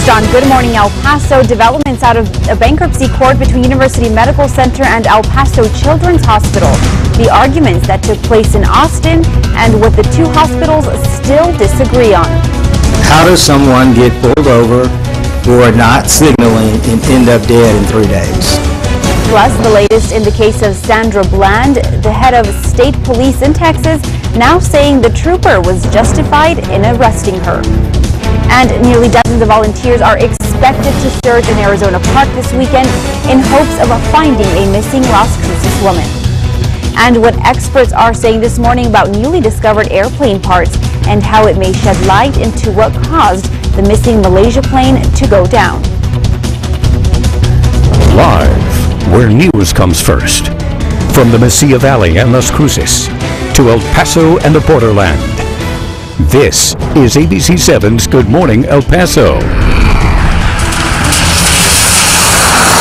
Next on Good Morning El Paso, developments out of a bankruptcy court between University Medical Center and El Paso Children's Hospital. The arguments that took place in Austin and what the two hospitals still disagree on. How does someone get pulled over for not signaling and end up dead in 3 days? Plus, the latest in the case of Sandra Bland, the head of state police in Texas, now saying the trooper was justified in arresting her. And nearly dozens of volunteers are expected to search an Arizona park this weekend in hopes of finding a missing Las Cruces woman. And what experts are saying this morning about newly discovered airplane parts and how it may shed light into what caused the missing Malaysia plane to go down. Live, where news comes first. From the Mesilla Valley and Las Cruces to El Paso and the borderland. This is ABC7's Good Morning El Paso.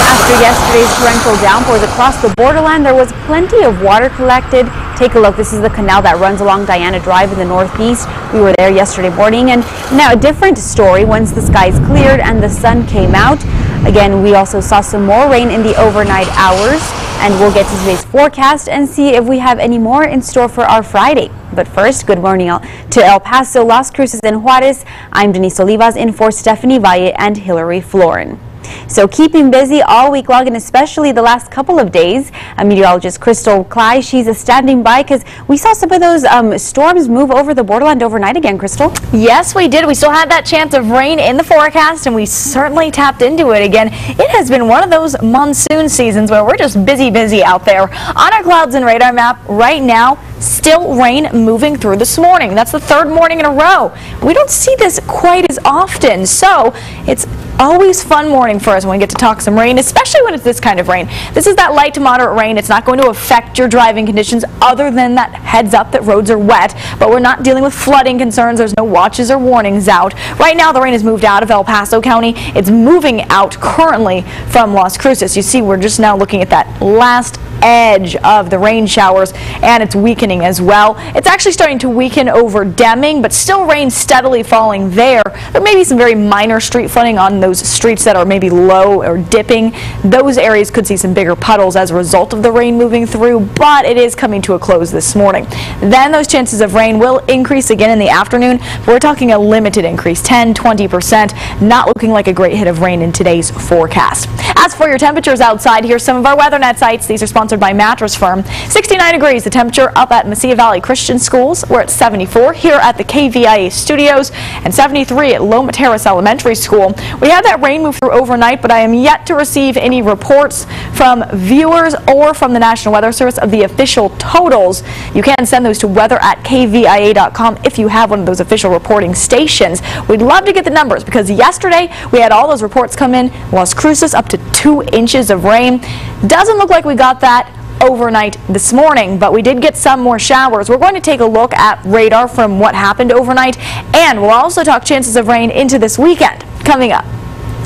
After yesterday's torrential downpours across the borderland, there was plenty of water collected. Take a look. This is the canal that runs along Diana Drive in the northeast. We were there yesterday morning, and now a different story once the skies cleared and the sun came out. Again, we also saw some more rain in the overnight hours, and we'll get to today's forecast and see if we have any more in store for our Friday. But first, good morning to El Paso, Las Cruces, and Juarez. I'm Denise Olivas in for Stephanie Valle and Hillary Florin. So keeping busy all week long, and especially the last couple of days. Meteorologist Crystal Cly, she's standing by because we saw some of those storms move over the borderland overnight again, Crystal. Yes, we did. We still had that chance of rain in the forecast, and we certainly tapped into it again. It has been one of those monsoon seasons where we're just busy out there. On our clouds and radar map right now, still rain moving through this morning. That's the third morning in a row. We don't see this quite as often, so it's always fun morning for us when we get to talk some rain, especially when it's this kind of rain. This is that light to moderate rain. It's not going to affect your driving conditions other than that heads up that roads are wet, but we're not dealing with flooding concerns. There's no watches or warnings out. Right now, the rain has moved out of El Paso County. It's moving out currently from Las Cruces. You see, we're just now looking at that last edge of the rain showers, and it's weakening as well. It's actually starting to weaken over Deming, but still rain steadily falling there. There may be some very minor street flooding on those streets that are maybe low or dipping. Those areas could see some bigger puddles as a result of the rain moving through, but it is coming to a close this morning. Then those chances of rain will increase again in the afternoon. We're talking a limited increase, 10–20%, not looking like a great hit of rain in today's forecast. As for your temperatures outside, here's some of our WeatherNet sites. These are sponsored by Mattress Firm. 69 degrees, the temperature up at Mesilla Valley Christian Schools. We're at 74 here at the KVIA studios and 73 at Loma Terrace Elementary School. We had that rain move through overnight, but I am yet to receive any reports from viewers or from the National Weather Service of the official totals. You can send those to weather@KVIA.com if you have one of those official reporting stations. We'd love to get the numbers because yesterday we had all those reports come in. Las Cruces up to 2 inches of rain. Doesn't look like we got that overnight this morning, but we did get some more showers. We're going to take a look at radar from what happened overnight, and we'll also talk chances of rain into this weekend coming up.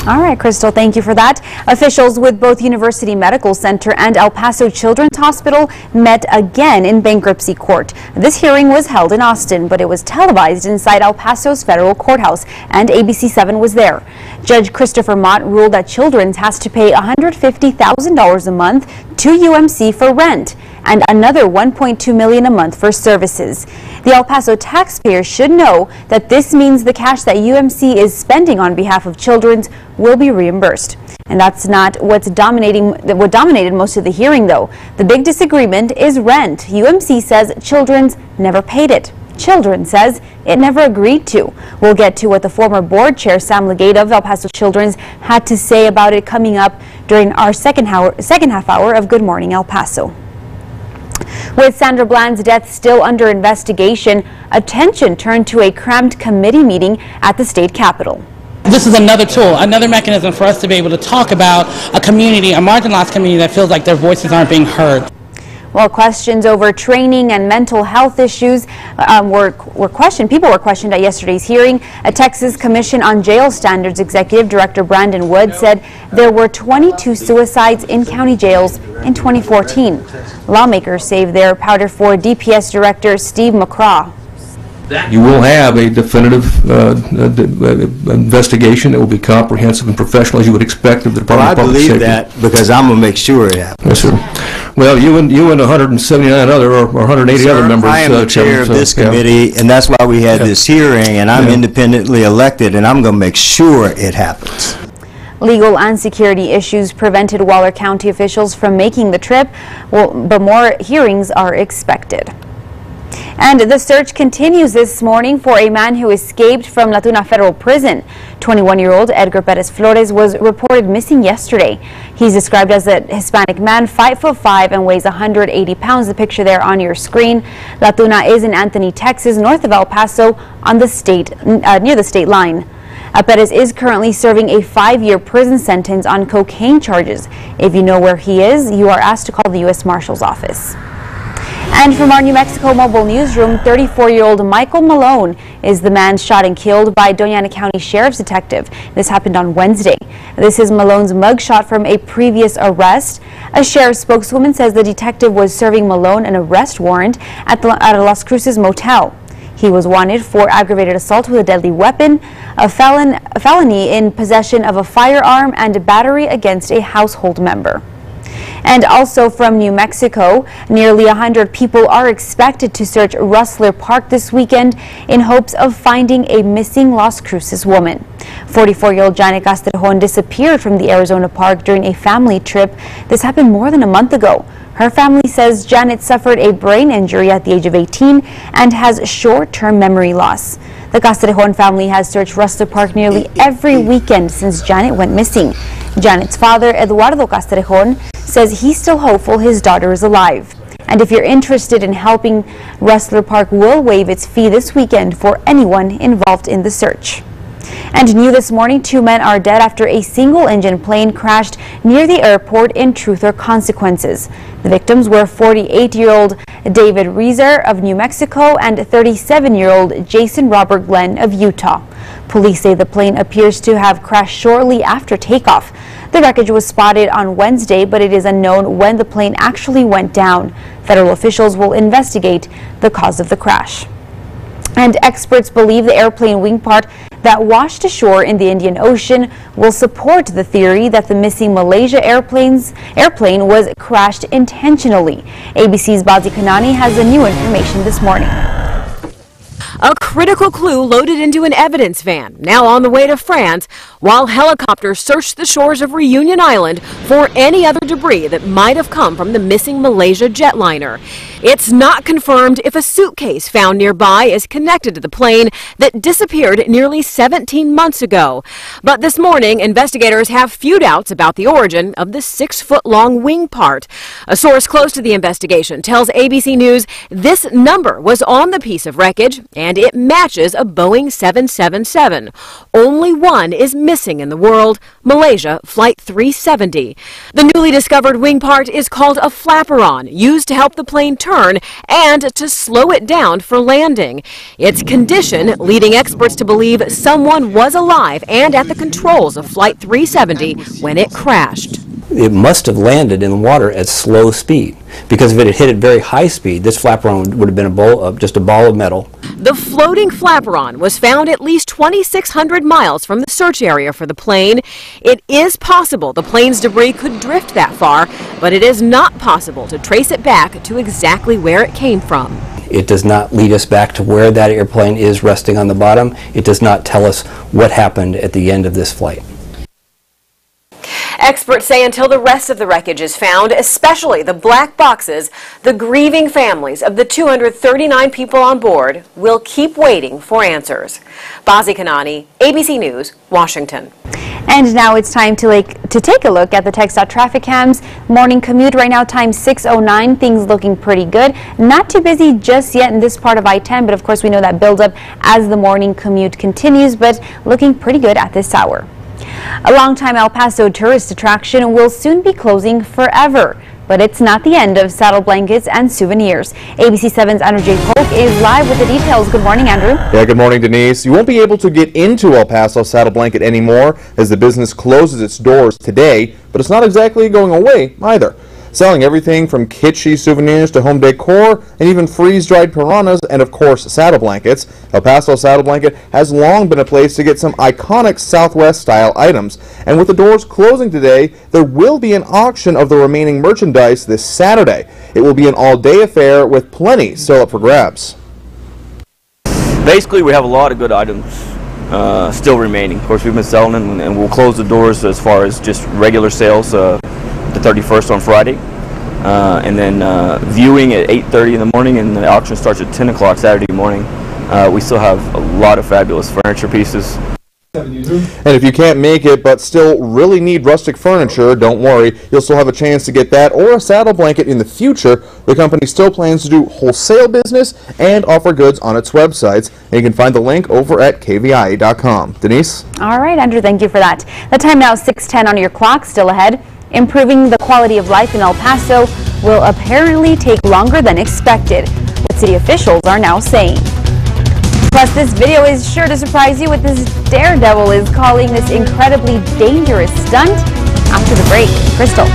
All right, Crystal, thank you for that. Officials with both University Medical Center and El Paso Children's Hospital met again in bankruptcy court. This hearing was held in Austin, but it was televised inside El Paso's federal courthouse, and ABC7 was there. Judge Christopher Mott ruled that Children's has to pay $150,000 a month to UMC for rent and another $1.2 million a month for services. The El Paso taxpayers should know that this means the cash that UMC is spending on behalf of Children's will be reimbursed. And that's not what dominated most of the hearing, though. The big disagreement is rent. UMC says Children's never paid it. Children's says it never agreed to. We'll get to what the former board chair, Sam Legate of El Paso Children's, had to say about it coming up during our second half hour of Good Morning El Paso. With Sandra Bland's death still under investigation, attention turned to a cramped committee meeting at the state capitol. This is another tool, another mechanism for us to be able to talk about a community, a marginalized community that feels like their voices aren't being heard. Well, questions over training and mental health issues were questioned. People were questioned at yesterday's hearing. A Texas Commission on Jail Standards Executive Director Brandon Wood said there were 22 suicides in county jails in 2014. Lawmakers saved their powder for DPS Director Steve McCraw. you will have a definitive investigation that will be comprehensive and professional, as you would expect of the Department of Public Safety. Well, I believe that because I'm going to make sure it happens. Yes, sir. Well, you and 179 other or 180 Sir, other members. I am the chair of this committee, and that's why we had this hearing, and I'm independently elected, and I'm going to make sure it happens. Legal and security issues prevented Waller County officials from making the trip, but more hearings are expected. And the search continues this morning for a man who escaped from La Tuna Federal Prison. 21-year-old Edgar Perez Flores was reported missing yesterday. He's described as a Hispanic man, 5'5" and weighs 180 pounds. The picture there on your screen. La Tuna is in Anthony, Texas, north of El Paso, on the near the state line. Perez is currently serving a 5-year prison sentence on cocaine charges. If you know where he is, you are asked to call the U.S. Marshal's office. And from our New Mexico mobile newsroom, 34-year-old Michael Malone is the man shot and killed by Doña Ana County Sheriff's detective. This happened on Wednesday. This is Malone's mugshot from a previous arrest. A sheriff's spokeswoman says the detective was serving Malone an arrest warrant at a Las Cruces motel. He was wanted for aggravated assault with a deadly weapon, a felony in possession of a firearm, and a battery against a household member. And also from New Mexico, nearly 100 people are expected to search Rustler Park this weekend in hopes of finding a missing Las Cruces woman. 44-year-old Janet Castrejon disappeared from the Arizona park during a family trip. This happened more than a month ago. Her family says Janet suffered a brain injury at the age of 18 and has short-term memory loss. The Castrejon family has searched Rustler Park nearly every weekend since Janet went missing. Janet's father, Eduardo Castrejon, says he's still hopeful his daughter is alive. And if you're interested in helping, Rustler Park will waive its fee this weekend for anyone involved in the search. And new this morning, 2 men are dead after a single-engine plane crashed near the airport in Truth or Consequences. The victims were 48-year-old David Reeser of New Mexico and 37-year-old Jason Robert Glenn of Utah. Police say the plane appears to have crashed shortly after takeoff. The wreckage was spotted on Wednesday, but it is unknown when the plane actually went down. Federal officials will investigate the cause of the crash. And experts believe the airplane wing part that washed ashore in the Indian Ocean will support the theory that the missing Malaysia airplane was crashed intentionally. ABC's Bazi Kanani has the new information this morning. A critical clue loaded into an evidence van, now on the way to France, while helicopters searched the shores of Reunion Island for any other debris that might have come from the missing Malaysia jetliner. It's not confirmed if a suitcase found nearby is connected to the plane that disappeared nearly 17 months ago. But this morning, investigators have few doubts about the origin of the 6-foot-long wing part. A source close to the investigation tells ABC News this number was on the piece of wreckage, and it matches a Boeing 777. Only one is missing in the world, Malaysia Flight 370. The newly discovered wing part is called a flaperon, used to help the plane turn and to slow it down for landing. Its condition leading experts to believe someone was alive and at the controls of Flight 370 when it crashed. It must have landed in the water at slow speed, because if it had hit at very high speed, this flaperon would have been just a ball of metal. The floating flaperon was found at least 2,600 miles from the search area for the plane. It is possible the plane's debris could drift that far, but it is not possible to trace it back to exactly where it came from. It does not lead us back to where that airplane is resting on the bottom. It does not tell us what happened at the end of this flight. Experts say until the rest of the wreckage is found, especially the black boxes, the grieving families of the 239 people on board will keep waiting for answers. Bazi Kanani, ABC News, Washington. And now it's time to take a look at the TxDOT traffic cams. Morning commute right now, time 6:09. Things looking pretty good. Not too busy just yet in this part of I-10, but of course we know that build up as the morning commute continues, but looking pretty good at this hour. A longtime El Paso tourist attraction will soon be closing forever. But it's not the end of saddle blankets and souvenirs. ABC 7's Andrew J. Polk is live with the details. Good morning, Andrew. Yeah, good morning, Denise. You won't be able to get into El Paso Saddle Blanket anymore as the business closes its doors today, but it's not exactly going away either. selling everything from kitschy souvenirs to home decor and even freeze-dried piranhas and, of course, saddle blankets. El Paso Saddle Blanket has long been a place to get some iconic Southwest-style items. And with the doors closing today, there will be an auction of the remaining merchandise this Saturday. It will be an all-day affair with plenty still up for grabs. Basically, we have a lot of good items still remaining. Of course, we've been selling them, and we'll close the doors as far as just regular sales the 31st on Friday. And then viewing at 8:30 in the morning, and the auction starts at 10 o'clock Saturday morning. We still have a lot of fabulous furniture pieces. And if you can't make it but still really need rustic furniture, don't worry. You'll still have a chance to get that or a saddle blanket in the future. The company still plans to do wholesale business and offer goods on its websites. And you can find the link over at KVIA.com. Denise? All right, Andrew, thank you for that. The time now is 6:10 on your clock. Still ahead, improving the quality of life in El Paso will apparently take longer than expected. What city officials are now saying. Plus, this video is sure to surprise you with this daredevil is calling this incredibly dangerous stunt. After the break, Crystal.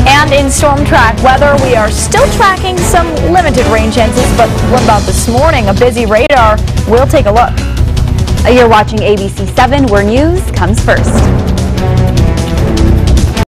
And in STORMTRACK weather, we are still tracking some limited rain chances, but what about this morning? A busy radar. We'll take a look. You're watching ABC 7, where news comes first.